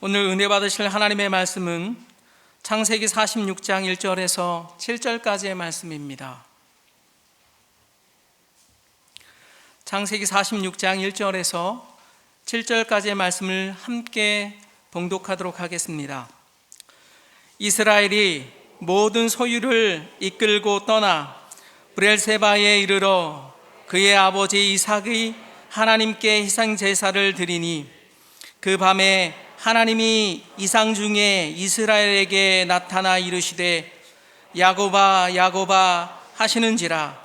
오늘 은혜 받으실 하나님의 말씀은 창세기 46장 1절에서 7절까지의 말씀입니다. 창세기 46장 1절에서 7절까지의 말씀을 함께 봉독하도록 하겠습니다. 이스라엘이 모든 소유를 이끌고 떠나 브엘세바에 이르러 그의 아버지 이삭의 하나님께 희생 제사를 드리니 그 밤에 하나님이 이상 중에 이스라엘에게 나타나 이르시되 야곱아 야곱아 하시는지라.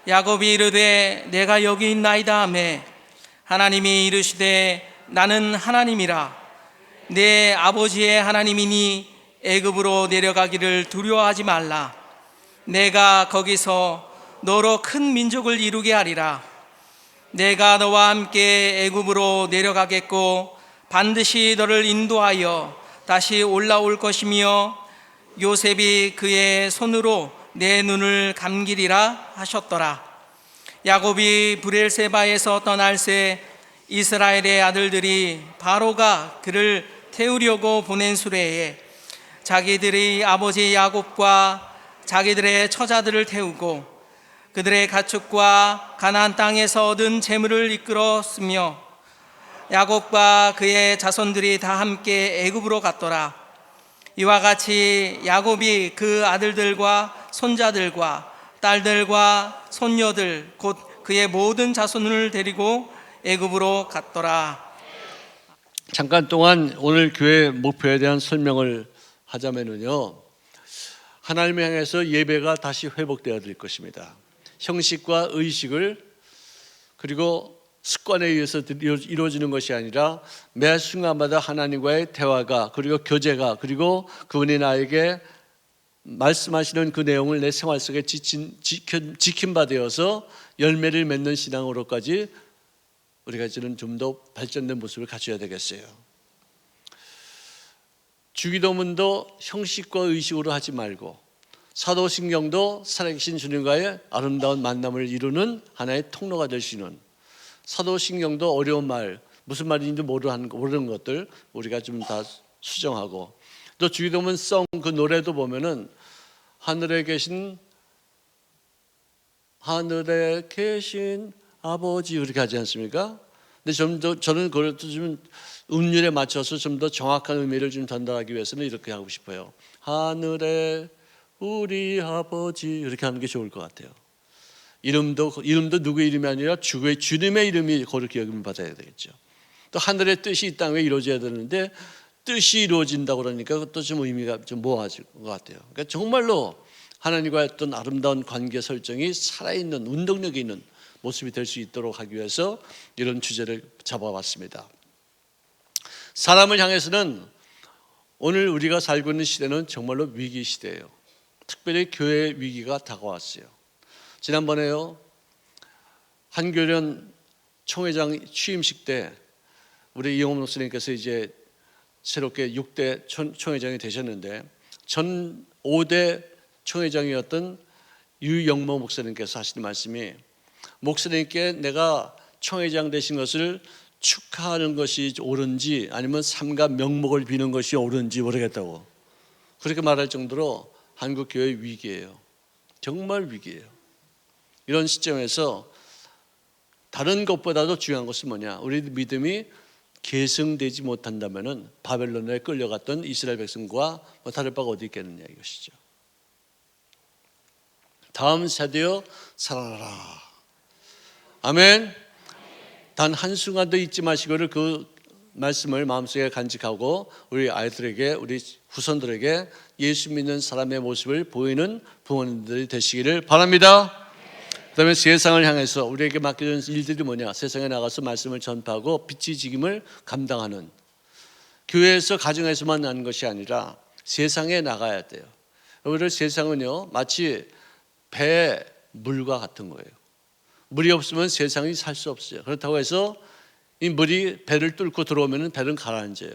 야곱이 이르되 내가 여기 있나이다 하매 하나님이 이르시되 나는 하나님이라. 내 아버지의 하나님이니 애굽으로 내려가기를 두려워하지 말라. 내가 거기서 너로 큰 민족을 이루게 하리라. 내가 너와 함께 애굽으로 내려가겠고 반드시 너를 인도하여 다시 올라올 것이며 요셉이 그의 손으로 내 눈을 감기리라 하셨더라. 야곱이 브엘세바에서 떠날새 이스라엘의 아들들이 바로가 그를 태우려고 보낸 수레에 자기들의 아버지 야곱과 자기들의 처자들을 태우고 그들의 가축과 가나안 땅에서 얻은 재물을 이끌었으며 야곱과 그의 자손들이 다 함께 애굽으로 갔더라. 이와 같이 야곱이 그 아들들과 손자들과 딸들과 손녀들 곧 그의 모든 자손을 데리고 애굽으로 갔더라. 잠깐 동안 오늘 교회 목표에 대한 설명을 하자면요, 하나님을 향해서 예배가 다시 회복되어야 될 것입니다. 형식과 의식을 그리고 습관에 의해서 이루어지는 것이 아니라 매 순간마다 하나님과의 대화가 그리고 교제가 그리고 그분이 나에게 말씀하시는 그 내용을 내 생활 속에 지킨 바 되어서 열매를 맺는 신앙으로까지 우리가 이제는 좀 더 발전된 모습을 갖춰야 되겠어요. 주기도문도 형식과 의식으로 하지 말고 사도신경도 살아계신 주님과의 아름다운 만남을 이루는 하나의 통로가 될 수 있는, 사도신경도 어려운 말, 무슨 말인지 모르는 것들 우리가 좀 다 수정하고, 또 주기도문 송 그 노래도 보면은 하늘에 계신 아버지 이렇게 하지 않습니까? 근데 저는 그걸 좀 음률에 맞춰서 좀 더 정확한 의미를 좀 전달하기 위해서는 이렇게 하고 싶어요. 하늘에 우리 아버지 이렇게 하는 게 좋을 것 같아요. 이름도 누구의 이름이 아니라 주님의 이름이 거룩히 여김을 받아야 되겠죠. 또 하늘의 뜻이 이 땅에 이루어져야 되는데 뜻이 이루어진다고 그러니까 그것도 좀 의미가 좀 모호해질 것 같아요. 그러니까 정말로 하나님과의 어떤 아름다운 관계 설정이 살아있는 운동력이 있는 모습이 될 수 있도록 하기 위해서 이런 주제를 잡아봤습니다. 사람을 향해서는 오늘 우리가 살고 있는 시대는 정말로 위기 시대예요. 특별히 교회의 위기가 다가왔어요. 지난번에요, 한교련 총회장 취임식 때 우리 이용호 목사님께서 이제 새롭게 6대 총회장이 되셨는데 전 5대 총회장이었던 유영모 목사님께서 하시는 말씀이, 목사님께 내가 총회장 되신 것을 축하하는 것이 옳은지 아니면 삼가 명목을 비는 것이 옳은지 모르겠다고 그렇게 말할 정도로 한국 교회 위기예요. 정말 위기예요. 이런 시점에서 다른 것보다도 중요한 것은 뭐냐? 우리 믿음이 계승되지 못한다면은 바벨론에 끌려갔던 이스라엘 백성과 다를 바가 어디 있겠느냐 이것이죠. 다음 세대여 살아나라. 아멘. 단 한순간도 잊지 마시고를 그 말씀을 마음속에 간직하고 우리 아이들에게, 우리 후손들에게 예수 믿는 사람의 모습을 보이는 부모님들이 되시기를 바랍니다. 그다음에 세상을 향해서 우리에게 맡겨진 일들이 뭐냐? 세상에 나가서 말씀을 전파하고 빛의 직임을 감당하는, 교회에서 가정에서만 나는 것이 아니라 세상에 나가야 돼요. 우리 세상은요 마치 배의 물과 같은 거예요. 물이 없으면 세상이 살 수 없어요. 그렇다고 해서 이 물이 배를 뚫고 들어오면 배는 가라앉아요.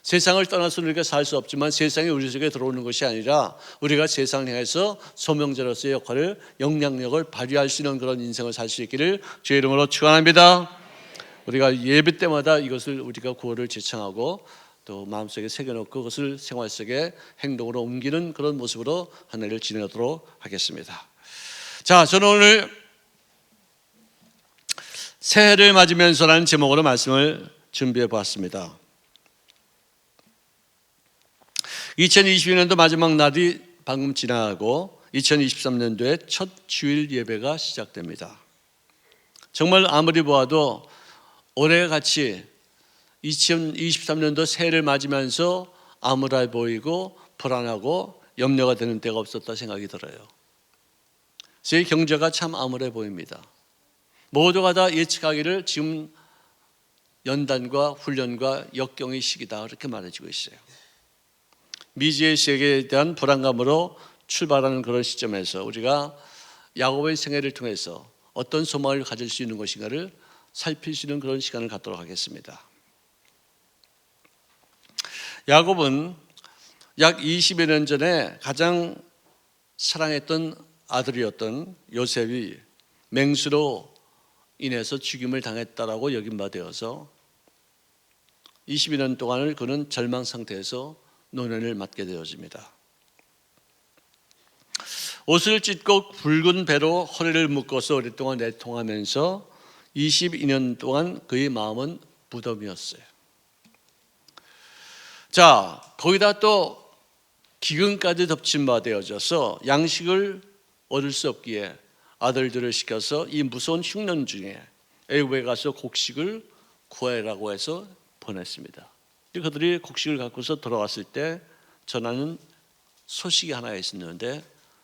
세상을 떠나서 우리가 살 수 없지만 세상이 우리 속에 들어오는 것이 아니라 우리가 세상을 향해서 소명자로서의 역할을, 영향력을 발휘할 수 있는 그런 인생을 살 수 있기를 주의 이름으로 축원합니다. 우리가 예배 때마다 이것을 우리가 구호를 제청하고 또 마음속에 새겨놓고 그것을 생활 속에 행동으로 옮기는 그런 모습으로 한 해를 지내도록 하겠습니다. 자, 저는 오늘 새해를 맞으면서라는 제목으로 말씀을 준비해 보았습니다. 2022년도 마지막 날이 방금 지나가고 2023년도의 첫 주일 예배가 시작됩니다. 정말 아무리 보아도 올해같이 2023년도 새해를 맞으면서 암울해 보이고 불안하고 염려가 되는 때가 없었다 생각이 들어요. 제 경제가 참 암울해 보입니다. 모두가 다 예측하기를 지금 연단과 훈련과 역경의 시기다 그렇게 말해주고 있어요. 미지의 세계에 대한 불안감으로 출발하는 그런 시점에서 우리가 야곱의 생애를 통해서 어떤 소망을 가질 수 있는 것인가를 살필 수 있는 그런 시간을 갖도록 하겠습니다. 야곱은 약 20여 년 전에 가장 사랑했던 아들이었던 요셉이 맹수로 인해서 죽임을 당했다라고 여긴 바 되어서 22년 동안을 그는 절망 상태에서 노년을 맞게 되어집니다. 옷을 찢고 붉은 배로 허리를 묶어서 오랫동안 내통하면서 22년 동안 그의 마음은 무덤이었어요. 자, 거기다 또 기근까지 덮친 바 되어져서 양식을 얻을 수 없기에 아들들을 시켜서 이 무서운 흉년 중에 애굽에 가서 곡식을 구하라고 해서 보냈습니다. 그들이 곡식을 갖고서 돌아왔을 때 전하는 소식이 하나 있었는데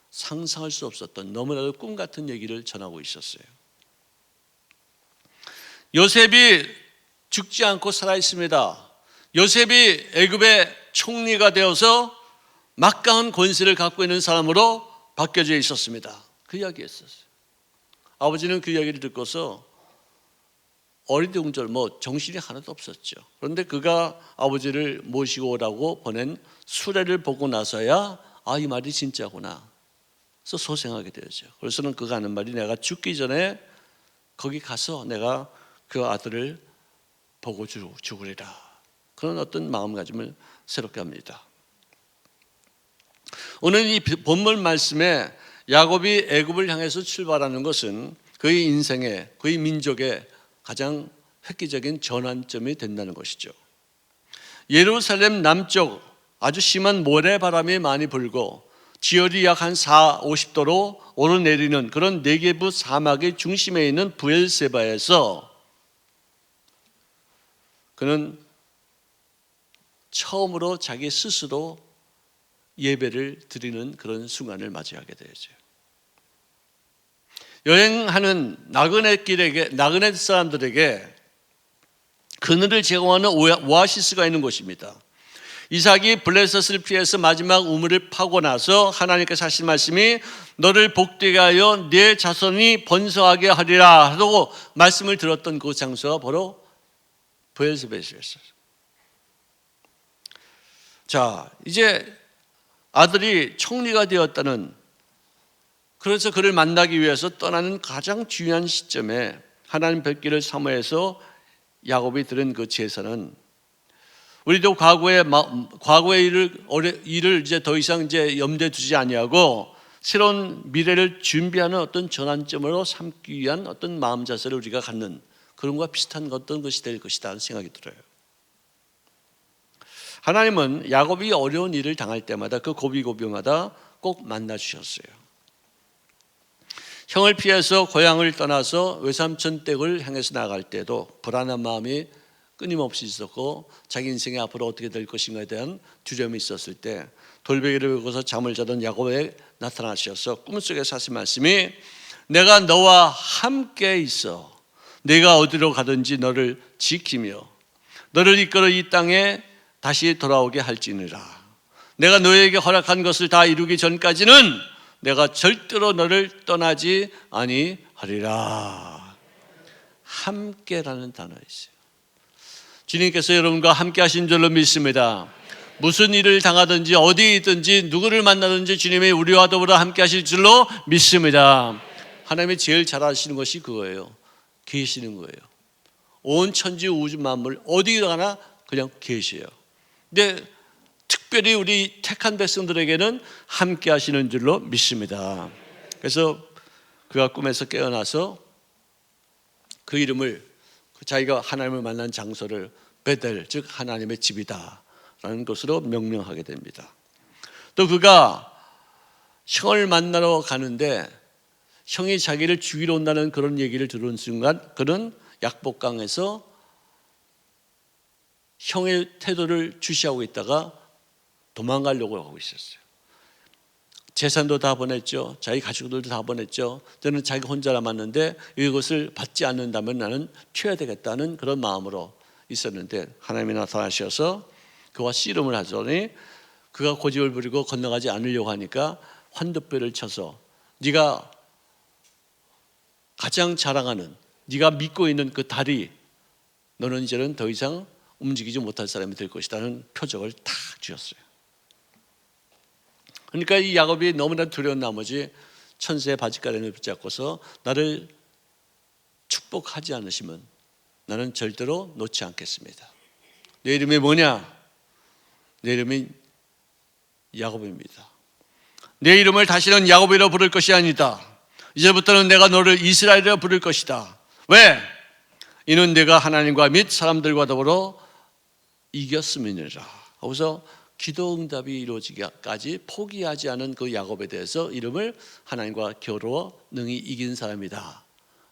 상상할 수 없었던 너무나도 꿈 같은 얘기를 전하고 있었어요. 요셉이 죽지 않고 살아 있습니다. 요셉이 애굽의 총리가 되어서 막강한 권세를 갖고 있는 사람으로 바뀌어져 있었습니다. 그 이야기였었어요. 아버지는 그 이야기를 듣고서 어리둥절 정신이 하나도 없었죠. 그런데 그가 아버지를 모시고 오라고 보낸 수레를 보고 나서야 이 말이 진짜구나. 그래서 소생하게 되죠. 그래서는 그가 하는 말이 내가 죽기 전에 거기 가서 내가 그 아들을 보고 죽으리라. 그런 어떤 마음가짐을 새롭게 합니다. 오늘 이 본문 말씀에 야곱이 애굽을 향해서 출발하는 것은 그의 인생의, 그의 민족의 가장 획기적인 전환점이 된다는 것이죠. 예루살렘 남쪽 아주 심한 모래바람이 많이 불고 지열이 약 한 40~50도로 오르내리는 그런 네게부 사막의 중심에 있는 브엘세바에서 그는 처음으로 자기 스스로 예배를 드리는 그런 순간을 맞이하게 되죠. 여행하는 나그네 사람들에게 그늘을 제공하는 오아시스가 있는 곳입니다. 이삭이 블레셋을 피해서 마지막 우물을 파고 나서 하나님께서 하신 말씀이 너를 복되게 하여 네 자손이 번성하게 하리라 하고 말씀을 들었던 그 장소가 바로 브엘세바였어요. 자, 이제 아들이 총리가 되었다는, 그래서 그를 만나기 위해서 떠나는 가장 중요한 시점에 하나님 뵙기를 사모해서 야곱이 드린 그 제사는 우리도 과거의 일을 이제 더 이상 이제 염두에 두지 아니하고 새로운 미래를 준비하는 어떤 전환점으로 삼기 위한 어떤 마음 자세를 우리가 갖는 그런 것과 비슷한 어떤 것이 될 것이다 하는 생각이 들어요. 하나님은 야곱이 어려운 일을 당할 때마다 그 고비고비마다 꼭 만나 주셨어요. 형을 피해서 고향을 떠나서 외삼촌 댁을 향해서 나갈 때도 불안한 마음이 끊임없이 있었고 자기 인생이 앞으로 어떻게 될 것인가에 대한 두려움이 있었을 때 돌베개를 베고서 잠을 자던 야곱에 나타나셔서 꿈속에서 하신 말씀이 내가 너와 함께 있어 내가 어디로 가든지 너를 지키며 너를 이끌어 이 땅에 다시 돌아오게 할지니라. 내가 너에게 허락한 것을 다 이루기 전까지는 내가 절대로 너를 떠나지 아니하리라. 함께라는 단어 있어요. 주님께서 여러분과 함께 하신 줄로 믿습니다. 무슨 일을 당하든지 어디에 있든지 누구를 만나든지 주님이 우리와 더불어 함께 하실 줄로 믿습니다. 하나님이 제일 잘 아시는 것이 그거예요. 계시는 거예요. 온 천지 우주 만물 어디 가나 그냥 계셔요. 근데 특별히 우리 택한 백성들에게는 함께 하시는 줄로 믿습니다. 그래서 그가 꿈에서 깨어나서 그 이름을 자기가 하나님을 만난 장소를 베델, 즉 하나님의 집이다 라는 것으로 명명하게 됩니다. 또 그가 형을 만나러 가는데 형이 자기를 죽이러 온다는 그런 얘기를 들은 순간 그는 약복강에서 형의 태도를 주시하고 있다가 도망가려고 하고 있었어요. 재산도 다 보냈죠. 자기 가족들도 다 보냈죠. 저는 자기가 혼자 남았는데 이것을 받지 않는다면 나는 튀어야 되겠다는 그런 마음으로 있었는데 하나님이 나타나셔서 그와 씨름을 하더니 그가 고집을 부리고 건너가지 않으려고 하니까 환도뼈를 쳐서 네가 가장 자랑하는, 네가 믿고 있는 그 다리, 너는 이제는 더 이상 움직이지 못할 사람이 될 것이라는 표적을 탁 주었어요. 그러니까 이 야곱이 너무나 두려운 나머지 천사의 바짓가랑을 붙잡고서 나를 축복하지 않으시면 나는 절대로 놓지 않겠습니다. 내 이름이 뭐냐? 내 이름이 야곱입니다. 내 이름을 다시는 야곱이라 부를 것이 아니다. 이제부터는 내가 너를 이스라엘이라 부를 것이다. 왜? 이는 내가 하나님과 및 사람들과 더불어 이겼음이니라. 거기서 기도 응답이 이루어지기까지 포기하지 않은 그 야곱에 대해서 이름을 하나님과 겨루어 능히 이긴 사람이다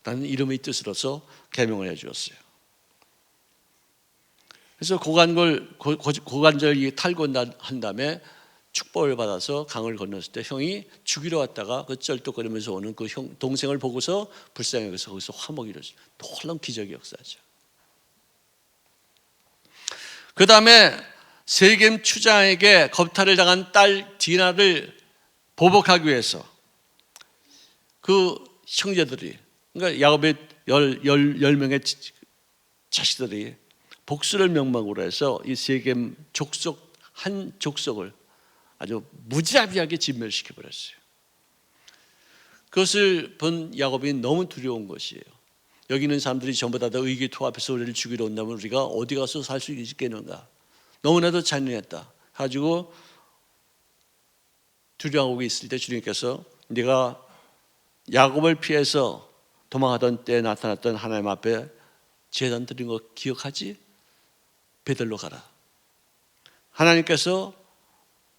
라는 이름의 뜻으로서 계명을 해 주었어요. 그래서 고관절 탈구한 다음에 축복을 받아서 강을 건넜을 때 형이 죽이러 왔다가 그 쩔뚝거리면서 오는 그 형 동생을 보고서 불쌍해서 거기서 화목이 이루어져요. 놀라운 기적의 역사죠. 그 다음에 세겜 추장에게 겁탈을 당한 딸 디나를 보복하기 위해서 그 형제들이, 그러니까 야곱의 10명의 자식들이 복수를 명목으로 해서 이 세겜 족속 한 족속을 아주 무자비하게 진멸시켜 버렸어요. 그것을 본 야곱이 너무 두려운 것이에요. 여기 있는 사람들이 전부 다 의기투합해서 우리를 죽이러 온다면 우리가 어디 가서 살 수 있겠는가? 너무나도 잔인했다. 가지고 두려워하고 있을 때 주님께서 네가 야곱을 피해서 도망하던 때에 나타났던 하나님 앞에 제단 드린 거 기억하지? 베들로 가라. 하나님께서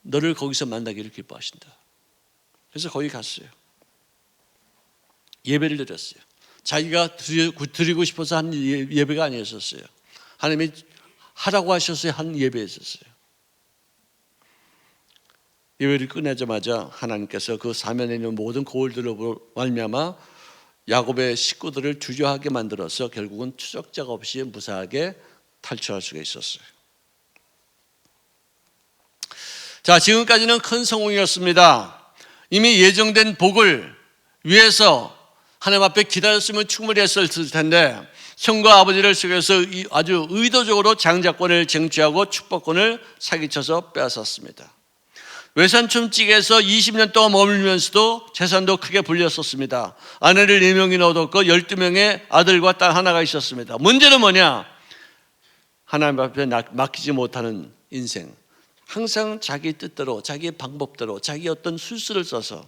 너를 거기서 만나기를 기뻐하신다. 그래서 거기 갔어요. 예배를 드렸어요. 자기가 드리고 싶어서 한 예배가 아니었었어요. 하나님이 하라고 하셔서 한 예배였었어요. 예배를 끝내자마자 하나님께서 그 사면에 있는 모든 거울들로 말미암아 야곱의 식구들을 두려워하게 만들어서 결국은 추적자가 없이 무사하게 탈출할 수가 있었어요. 자, 지금까지는 큰 성공이었습니다. 이미 예정된 복을 위해서 하나님 앞에 기다렸으면 충분히 했을 텐데 형과 아버지를 속여서 아주 의도적으로 장자권을 쟁취하고 축복권을 사기쳐서 빼앗았습니다. 외산촌집에서 20년 동안 머물면서도 재산도 크게 불렸었습니다. 아내를 4명이나 얻었고 12명의 아들과 딸 하나가 있었습니다. 문제는 뭐냐? 하나님 앞에 맡기지 못하는 인생. 항상 자기 뜻대로, 자기의 방법대로, 자기 어떤 술수를 써서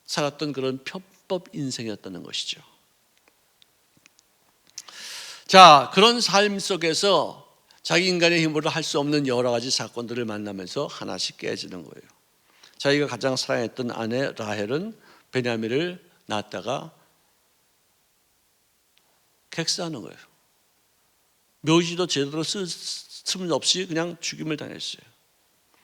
살았던 그런 편법 인생이었다는 것이죠. 자, 그런 삶 속에서 자기 인간의 힘으로 할 수 없는 여러 가지 사건들을 만나면서 하나씩 깨지는 거예요. 자기가 가장 사랑했던 아내 라헬은 베냐민을 낳았다가 객사하는 거예요. 묘지도 제대로 틈 없이 그냥 죽임을 당했어요.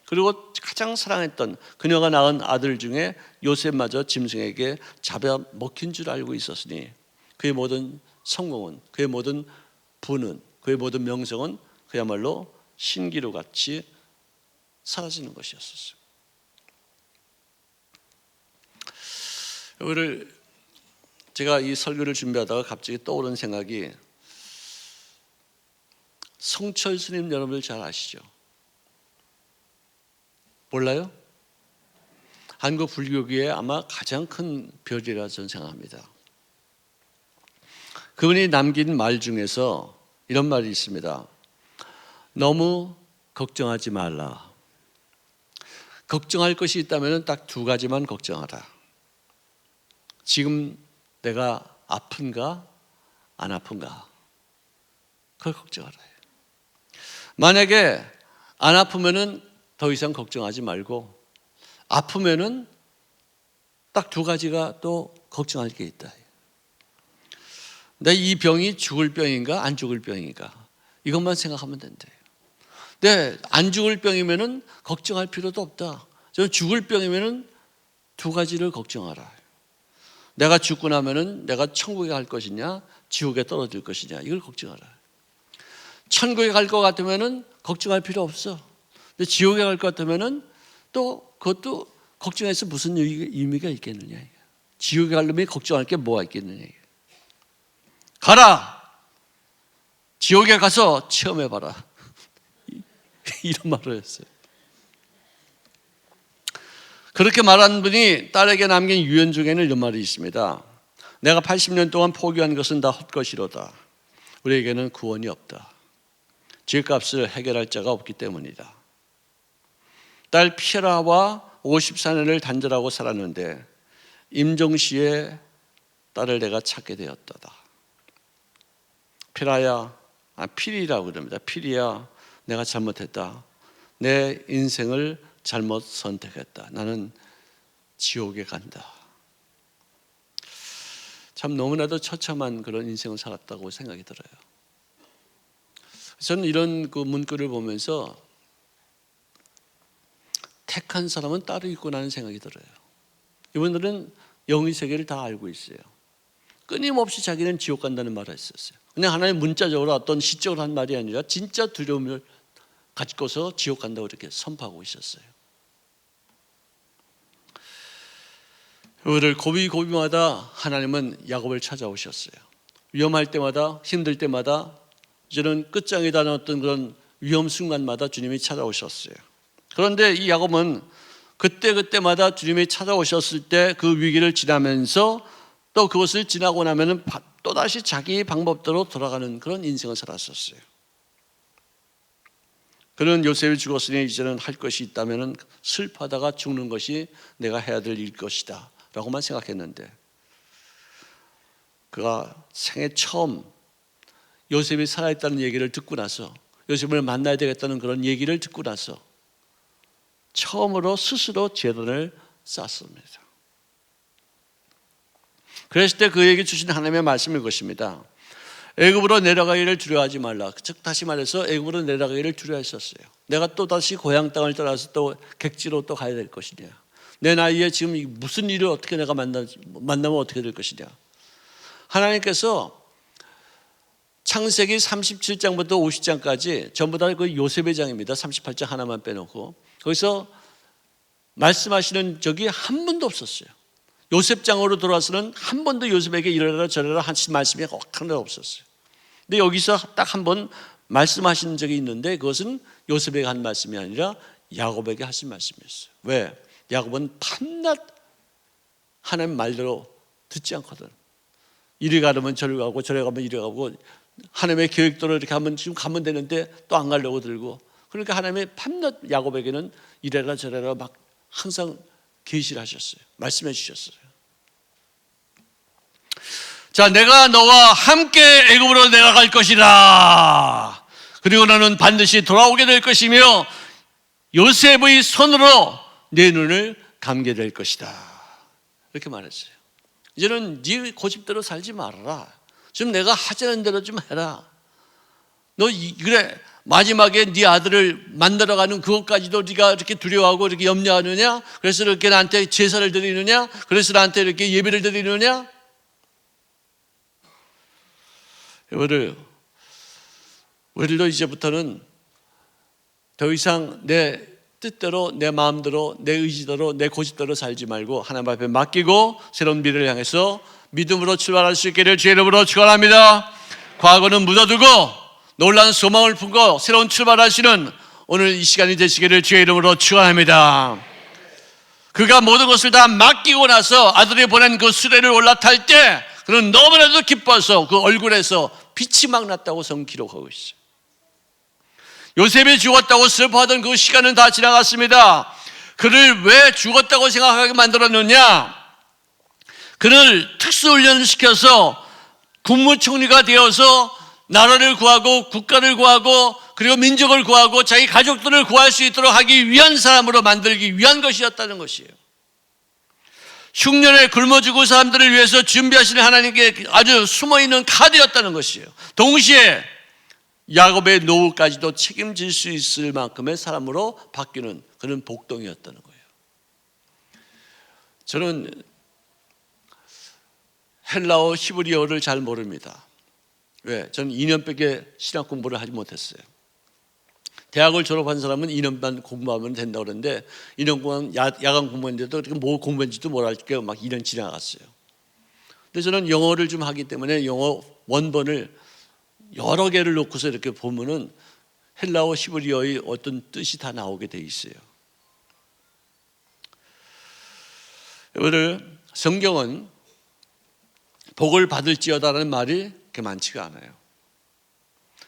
그리고 가장 사랑했던 그녀가 낳은 아들 중에 요셉마저 짐승에게 잡아먹힌 줄 알고 있었으니 그의 모든 성공은, 그의 모든 부는, 그의 모든 명성은 그야말로 신기루 같이 사라지는 것이었어요. 오늘 제가 이 설교를 준비하다가 갑자기 떠오른 생각이, 성철 스님 여러분들 잘 아시죠? 몰라요? 한국 불교계의 아마 가장 큰 별이라 저는 생각합니다. 그분이 남긴 말 중에서 이런 말이 있습니다. 너무 걱정하지 말라. 걱정할 것이 있다면 딱 두 가지만 걱정하라. 지금 내가 아픈가 안 아픈가, 그걸 걱정하라. 만약에 안 아프면은 더 이상 걱정하지 말고, 아프면은 딱 두 가지가 또 걱정할 게 있다. 내 이 병이 죽을 병인가 안 죽을 병인가, 이것만 생각하면 된대요. 근데 안 죽을 병이면은 걱정할 필요도 없다. 저 죽을 병이면은 두 가지를 걱정하라. 내가 죽고 나면은 내가 천국에 갈 것이냐 지옥에 떨어질 것이냐, 이걸 걱정하라. 천국에 갈 것 같으면은 걱정할 필요 없어. 근데 지옥에 갈 것 같으면은 또 그것도 걱정해서 무슨 의미가 있겠느냐. 지옥에 가려면 걱정할 게 뭐가 있겠느냐. 가라, 지옥에 가서 체험해봐라. 이런 말을 했어요. 그렇게 말한 분이 딸에게 남긴 유언 중에는 이런 말이 있습니다. 내가 80년 동안 포기한 것은 다 헛것이로다. 우리에게는 구원이 없다. 죄값을 해결할 자가 없기 때문이다. 딸 피에라와 54년을 단절하고 살았는데 임종시에 딸을 내가 찾게 되었다. 피리라고 그럽니다. 피리야, 내가 잘못했다. 내 인생을 잘못 선택했다. 나는 지옥에 간다. 참 너무나도 처참한 그런 인생을 살았다고 생각이 들어요. 저는 이런 그 문구를 보면서 택한 사람은 따로 있구나는 생각이 들어요. 이분들은 영의 세계를 다 알고 있어요. 끊임없이 자기는 지옥 간다는 말을 했었어요. 그냥 하나의 문자적으로 어떤 시적으로 한 말이 아니라 진짜 두려움을 가지고서 지옥 간다고 이렇게 선포하고 있었어요. 그를 고비고비마다 하나님은 야곱을 찾아오셨어요. 위험할 때마다, 힘들 때마다, 이제는 끝장에 닿은 어떤 그런 위험 순간마다 주님이 찾아오셨어요. 그런데 이 야곱은 그때마다 주님이 찾아오셨을 때 그 위기를 지나면서 또 그것을 지나고 나면은 또다시 자기 방법대로 돌아가는 그런 인생을 살았었어요. 그는 요셉이 죽었으니 이제는 할 것이 있다면 슬퍼하다가 죽는 것이 내가 해야 될 일 것이다 라고만 생각했는데, 그가 생애 처음 요셉이 살아있다는 얘기를 듣고 나서, 요셉을 만나야 되겠다는 그런 얘기를 듣고 나서 처음으로 스스로 재단을 쌓습니다. 그랬을 때 그에게 주신 하나님의 말씀이 이것입니다. 애굽으로 내려가기를 두려워하지 말라. 즉 다시 말해서 애굽으로 내려가기를 두려워했었어요. 내가 또 다시 고향 땅을 떠나서 또 객지로 또 가야 될 것이냐. 내 나이에 지금 무슨 일을 어떻게 내가 만나면 어떻게 될 것이냐. 하나님께서 창세기 37장부터 50장까지 전부 다 그 요셉의 장입니다. 38장 하나만 빼놓고 거기서 말씀하시는 적이 한 번도 없었어요. 요셉장으로 돌아와서는 한 번도 요셉에게 이러라 저러라 하신 말씀이 하나도 없었어요. 근데 여기서 딱 한 번 말씀하신 적이 있는데 그것은 요셉에게 한 말씀이 아니라 야곱에게 하신 말씀이었어요. 왜? 야곱은 밤낮 하나님 말대로 듣지 않거든. 이리 가려면 저리 가고 저리 가면 이리 가고, 하나님의 계획대로 이렇게 하면 지금 가면 되는데 또 안 가려고 들고, 그러니까 하나님의 밤낮 야곱에게는 이래라 저래라 막 항상 계시를 하셨어요. 말씀해 주셨어요. 자, 내가 너와 함께 애굽으로 내려갈 것이라. 그리고 너는 반드시 돌아오게 될 것이며 요셉의 손으로 내 눈을 감게 될 것이다. 이렇게 말했어요. 이제는 네 고집대로 살지 말아라. 좀 내가 하자는 대로 좀 해라. 너 그래 마지막에 네 아들을 만나러 가는 그것까지도 네가 이렇게 두려워하고 이렇게 염려하느냐? 그래서 이렇게 나한테 제사를 드리느냐? 그래서 나한테 이렇게 예배를 드리느냐? 우리도 이제부터는 더 이상 내 뜻대로, 내 마음대로, 내 의지대로, 내 고집대로 살지 말고 하나님 앞에 맡기고 새로운 미래를 향해서 믿음으로 출발할 수 있기를 주의 이름으로 축원합니다. 과거는 묻어두고 놀라운 소망을 품고 새로운 출발하시는 오늘 이 시간이 되시기를 주의 이름으로 축원합니다. 그가 모든 것을 다 맡기고 나서 아들이 보낸 그 수레를 올라탈 때 그는 너무나도 기뻐서 그 얼굴에서 빛이 막 났다고 성경 기록하고 있어요. 요셉이 죽었다고 슬퍼하던 그 시간은 다 지나갔습니다. 그를 왜 죽었다고 생각하게 만들었느냐? 그를 특수훈련을 시켜서 국무총리가 되어서 나라를 구하고 국가를 구하고 그리고 민족을 구하고 자기 가족들을 구할 수 있도록 하기 위한 사람으로 만들기 위한 것이었다는 것이에요. 흉년에 굶어 죽을 사람들을 위해서 준비하시는 하나님께 아주 숨어있는 카드였다는 것이에요. 동시에 야곱의 노후까지도 책임질 수 있을 만큼의 사람으로 바뀌는 그런 복동이었다는 거예요. 저는 헬라어 히브리어를 잘 모릅니다. 왜? 저는 2년밖에 신학 공부를 하지 못했어요. 대학을 졸업한 사람은 2년만 공부하면 된다고 그러는데 2년 동안 야간 공부했는데도 뭐 공부했는지도 모를 게 막 2년 지나갔어요. 근데 저는 영어를 좀 하기 때문에 영어 원본을 여러 개를 놓고서 이렇게 보면은 헬라어 히브리어의 어떤 뜻이 다 나오게 돼 있어요. 여러분, 성경은 복을 받을지어다라는 말이 그렇게 많지가 않아요.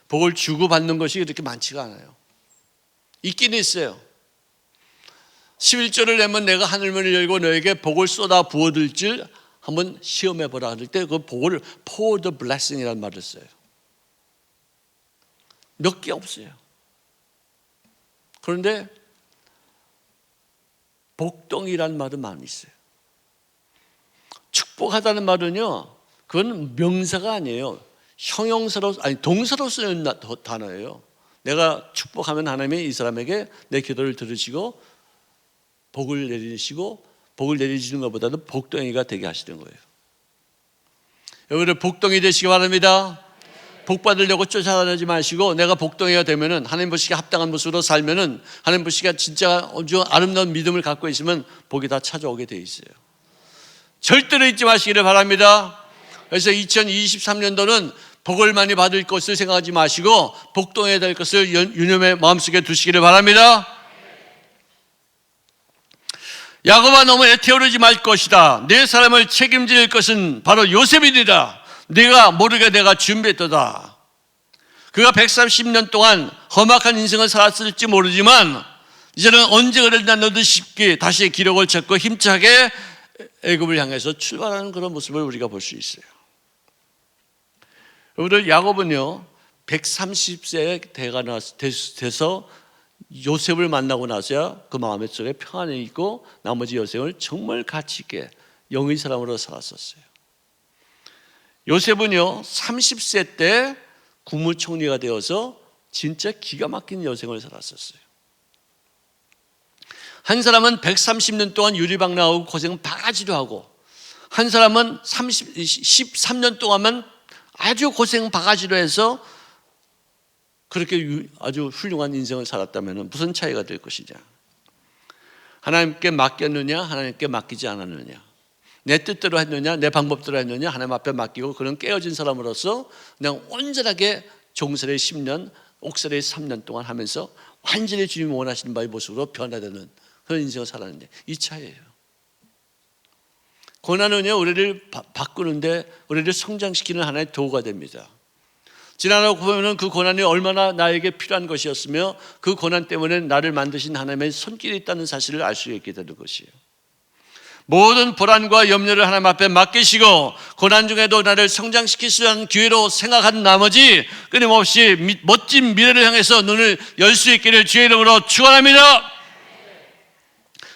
복을 주고받는 것이 그렇게 많지가 않아요. 있긴 있어요. 11절을 내면 내가 하늘문을 열고 너에게 복을 쏟아 부어들 줄 한번 시험해보라 할 때 그 복을 pour the blessing이라는 말을 써요. 몇 개 없어요. 그런데 복동이라는 말은 많이 있어요. 축복하다는 말은요, 그건 명사가 아니에요. 형용사로, 아니 동사로 쓰는 단어예요. 내가 축복하면 하나님이 이 사람에게 내 기도를 들으시고 복을 내리시고 복을 내리시는 것보다도 복덩이가 되게 하시는 거예요. 여러분 복덩이 되시기 바랍니다. 복 받으려고 쫓아다니지 마시고 내가 복덩이가 되면은 하나님 보시기에 합당한 모습으로 살면은 하나님 보시기에 진짜 아주 아름다운 믿음을 갖고 있으면 복이 다 찾아오게 돼 있어요. 절대로 잊지 마시기를 바랍니다. 그래서 2023년도는 복을 많이 받을 것을 생각하지 마시고 복동해야 될 것을 유념의 마음속에 두시기를 바랍니다. 야곱아 너무 애태우르지 말 것이다. 내 사람을 책임질 것은 바로 요셉이니라. 네가 모르게 내가 준비했도다. 그가 130년 동안 험악한 인생을 살았을지 모르지만 이제는 언제 그랬나 너도 쉽게 다시 기록을 찾고 힘차게 애굽을 향해서 출발하는 그런 모습을 우리가 볼 수 있어요. 여러분들 야곱은요 130세에 돼서 요셉을 만나고 나서야 그 마음의 속에 평안이 있고 나머지 여생을 정말 가치 있게 영의 사람으로 살았었어요. 요셉은요 30세 때 국무총리가 되어서 진짜 기가 막힌 여생을 살았었어요. 한 사람은 130년 동안 유리방랑하고 고생 바가지로 하고 한 사람은 13년 동안만 아주 고생 바가지로 해서 그렇게 아주 훌륭한 인생을 살았다면 무슨 차이가 될 것이냐? 하나님께 맡겼느냐 하나님께 맡기지 않았느냐, 내 뜻대로 했느냐 내 방법대로 했느냐 하나님 앞에 맡기고 그런 깨어진 사람으로서 그냥 온전하게 종살이 10년 옥살이 3년 동안 하면서 완전히 주님이 원하시는 바의 모습으로 변화되는 그런 인생을 살았는데 이 차이예요. 고난은요 우리를 바꾸는데 우리를 성장시키는 하나의 도구가 됩니다. 지나가고 보면 그 고난이 얼마나 나에게 필요한 것이었으며 그 고난 때문에 나를 만드신 하나님의 손길이 있다는 사실을 알 수 있게 되는 것이에요. 모든 불안과 염려를 하나님 앞에 맡기시고 고난 중에도 나를 성장시킬 수 있는 기회로 생각한 나머지 끊임없이 멋진 미래를 향해서 눈을 열 수 있기를 주의 이름으로 축원합니다.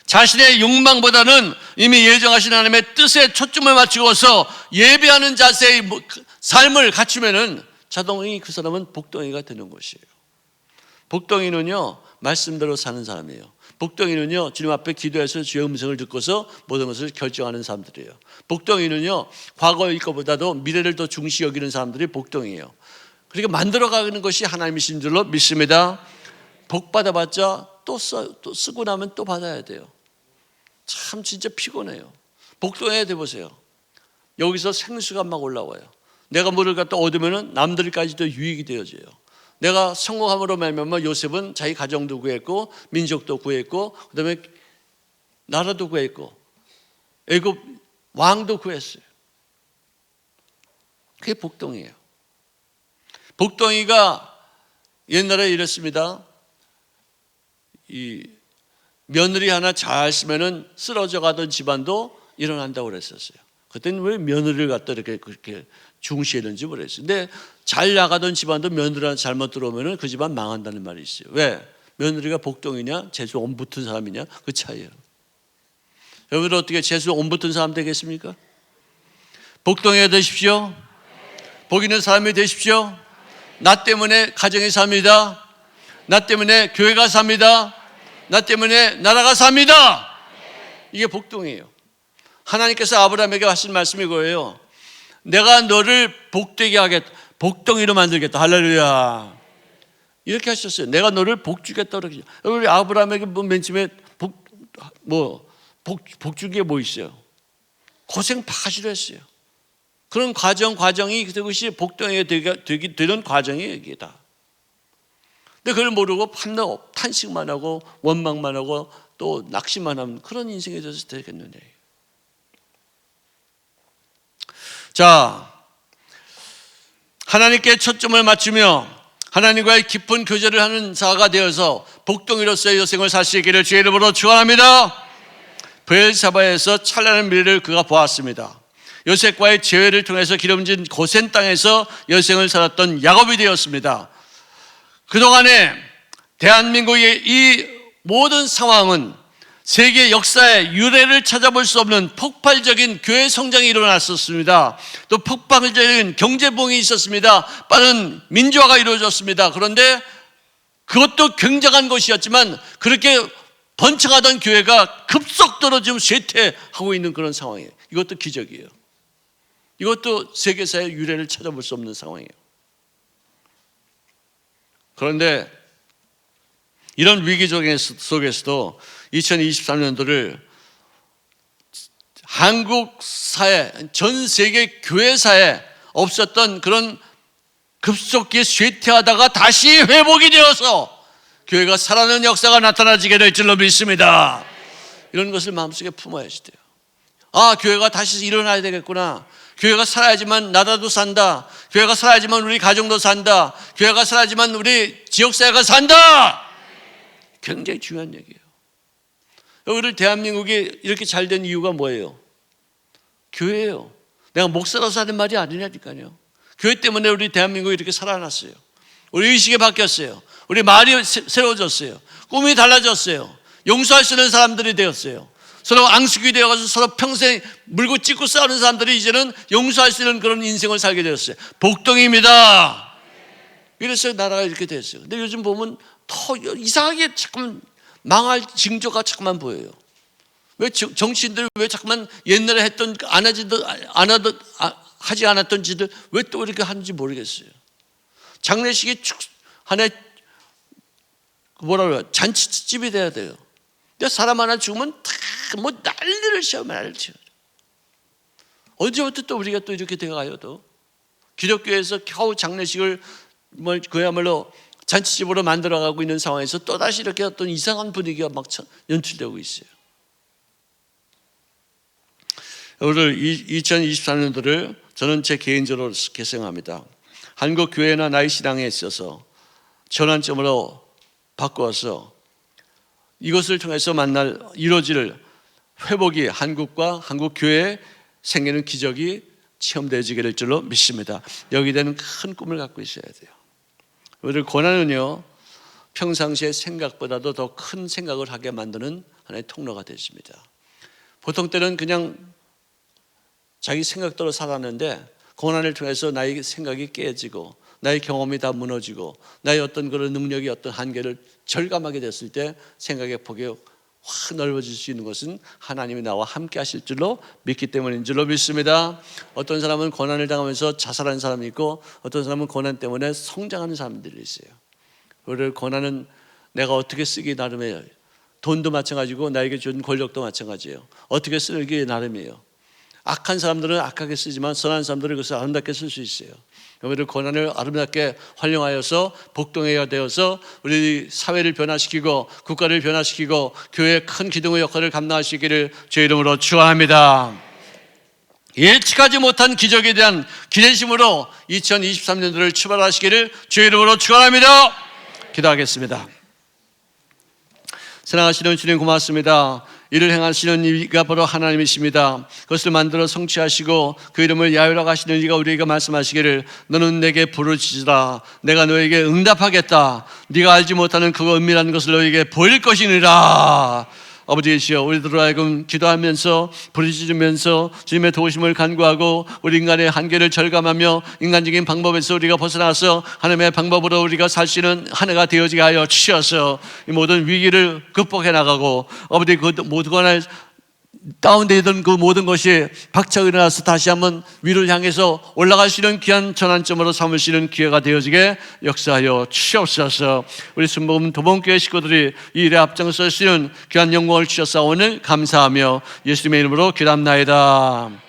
자신의 욕망보다는 이미 예정하신 하나님의 뜻에 초점을 맞추고서 예배하는 자세의 삶을 갖추면은 자동이 그 사람은 복덩이가 되는 것이에요. 복덩이는요 말씀대로 사는 사람이에요. 복덩이는요 주님 앞에 기도해서 주의 음성을 듣고서 모든 것을 결정하는 사람들이에요. 복덩이는요 과거의 것보다도 미래를 더 중시 여기는 사람들이 복덩이에요. 그러니까 만들어가는 것이 하나님이신 줄로 믿습니다. 복 받아봤자 또 쓰고 나면 또 받아야 돼요. 참 진짜 피곤해요. 복덩이에 돼보세요. 여기서 생수가 막 올라와요. 내가 물을 갖다 얻으면 남들까지도 유익이 되어져요. 내가 성공함으로 말미암아 요셉은 자기 가정도 구했고 민족도 구했고 그다음에 나라도 구했고 애굽 왕도 구했어요. 그게 복덩이에요. 복덩이가 옛날에 이랬습니다. 이 며느리 하나 잘 쓰면은 쓰러져 가던 집안도 일어난다고 그랬었어요. 그때는 왜 며느리를 갖다 이렇게 그렇게 중시했는지 모르겠어요. 근데 잘 나가던 집안도 며느리 하나 잘못 들어오면은 그 집안 망한다는 말이 있어요. 왜? 며느리가 복동이냐, 재수 온 붙은 사람이냐, 그 차이예요. 여러분들 어떻게 재수 온 붙은 사람 되겠습니까? 복동이 되십시오. 복 있는 사람이 되십시오. 나 때문에 가정이 삽니다. 나 때문에 교회가 삽니다. 나 때문에 나라가 삽니다. 이게 복동이에요. 하나님께서 아브라함에게 하신 말씀이 이거예요. 내가 너를 복되게 하겠다. 복덩이로 만들겠다. 할렐루야. 이렇게 하셨어요. 내가 너를 복 주겠다. 우리 아브라함에게 맨 처음에 복 준 게 뭐 있어요? 고생 바가지로 했어요. 그런 과정이 그것이 복덩이가 되는 과정이 여기다. 근데 그걸 모르고 밤낮 탄식만 하고 원망만 하고 또 낙심만 하면 그런 인생이 돼서 되겠느냐. 자, 하나님께 초점을 맞추며 하나님과의 깊은 교제를 하는 자가 되어서 복덩이로서의 여생을 살 수 있기를 주의 이름으로 축원합니다. 브엘사바에서 찬란한 미래를 그가 보았습니다. 요셉과의 재회를 통해서 기름진 고센 땅에서 여생을 살았던 야곱이 되었습니다. 그동안에 대한민국의 이 모든 상황은 세계 역사의 유래를 찾아볼 수 없는 폭발적인 교회 성장이 일어났었습니다. 또 폭발적인 경제부흥이 있었습니다. 빠른 민주화가 이루어졌습니다. 그런데 그것도 굉장한 것이었지만 그렇게 번창하던 교회가 급속도로 지금 쇠퇴하고 있는 그런 상황이에요. 이것도 기적이에요. 이것도 세계사의 유래를 찾아볼 수 없는 상황이에요. 그런데 이런 위기 속에서도 2023년도를 한국 사회, 전 세계 교회사에 없었던 그런 급속히 쇠퇴하다가 다시 회복이 되어서 교회가 살아나는 역사가 나타나지게 될 줄로 믿습니다. 이런 것을 마음속에 품어야지 돼요. 아, 교회가 다시 일어나야 되겠구나. 교회가 살아야지만 나라도 산다. 교회가 살아야지만 우리 가정도 산다. 교회가 살아야지만 우리 지역사회가 산다. 굉장히 중요한 얘기예요. 우리 대한민국이 이렇게 잘 된 이유가 뭐예요? 교회예요. 내가 목사라서 하는 말이 아니라니까요. 교회 때문에 우리 대한민국이 이렇게 살아났어요. 우리 의식이 바뀌었어요. 우리 말이 새로워졌어요. 꿈이 달라졌어요. 용서할 수 있는 사람들이 되었어요. 서로 앙숙이 되어가지고 서로 평생 물고 찢고 싸우는 사람들이 이제는 용서할 수 있는 그런 인생을 살게 되었어요. 복동입니다. 이래서 나라가 이렇게 됐어요. 근데 요즘 보면 더 이상하게 자꾸만 망할 징조가 자꾸만 보여요. 왜 정치인들 왜 자꾸만 옛날에 했던 하지 않았던 짓을 왜 또 이렇게 하는지 모르겠어요. 장례식이 하나의 잔치집이 돼야 돼요. 근데 사람 하나 죽으면 다 뭐 난리를 치워. 언제부터 또 우리가 또 이렇게 돼가요? 또 기독교에서 겨우 장례식을 그야말로 잔치집으로 만들어가고 있는 상황에서 또다시 이렇게 어떤 이상한 분위기가 막 연출되고 있어요. 오늘 2023년도를 저는 제 개인적으로 계승합니다. 한국 교회나 나의 신앙에 있어서 전환점으로 바꾸어서 이것을 통해서 이루어질 회복이 한국과 한국 교회에 생기는 기적이 체험되어지게 될 줄로 믿습니다. 여기에 대한 큰 꿈을 갖고 있어야 돼요. 우리 고난은요, 평상시에 생각보다도 더 큰 생각을 하게 만드는 하나의 통로가 되십니다. 보통 때는 그냥 자기 생각대로 살았는데 고난을 통해서 나의 생각이 깨지고 나의 경험이 다 무너지고 나의 어떤 그런 능력이 어떤 한계를 절감하게 됐을 때 생각의 폭이 확 넓어질 수 있는 것은 하나님이 나와 함께 하실 줄로 믿기 때문인 줄로 믿습니다. 어떤 사람은 고난을 당하면서 자살하는 사람이 있고 어떤 사람은 고난 때문에 성장하는 사람들이 있어요. 그걸 고난은 내가 어떻게 쓰기 나름이에요. 돈도 마찬가지고 나에게 준 권력도 마찬가지예요. 어떻게 쓰기 나름이에요. 악한 사람들은 악하게 쓰지만 선한 사람들은 그것을 아름답게 쓸 수 있어요. 우리 고난을 아름답게 활용하여서 복동회가 되어서 우리 사회를 변화시키고 국가를 변화시키고 교회의 큰 기둥의 역할을 감당하시기를 주의 이름으로 축원합니다. 예측하지 못한 기적에 대한 기대심으로 2023년도를 출발하시기를 주의 이름으로 축원합니다. 기도하겠습니다. 사랑하시는 주님 고맙습니다. 이를 행하시는 이가 바로 하나님이십니다. 그것을 만들어 성취하시고 그 이름을 야훼라고 하시는 이가 우리에게 말씀하시기를 너는 내게 부르짖으라 내가 너에게 응답하겠다. 네가 알지 못하는 그거 은밀한 것을 너에게 보일 것이니라. 아버지이시여, 우리들로 하여금 기도하면서 부르짖으면서 주님의 도우심을 간구하고 우리 인간의 한계를 절감하며 인간적인 방법에서 우리가 벗어나서 하나님의 방법으로 우리가 살 수 있는 한 해가 되어지게 하여 주셔서 이 모든 위기를 극복해 나가고 아버지 그 모두가 다운되던 그 모든 것이 박차고 일어나서 다시 한번 위를 향해서 올라갈 수 있는 귀한 전환점으로 삼을 수 있는 기회가 되어지게 역사하여 주시옵소서. 우리 순복음 도봉교회 식구들이 이 일에 앞장설 수 있는 귀한 영광을 주셔서 오늘 감사하며 예수님의 이름으로 기도합나이다.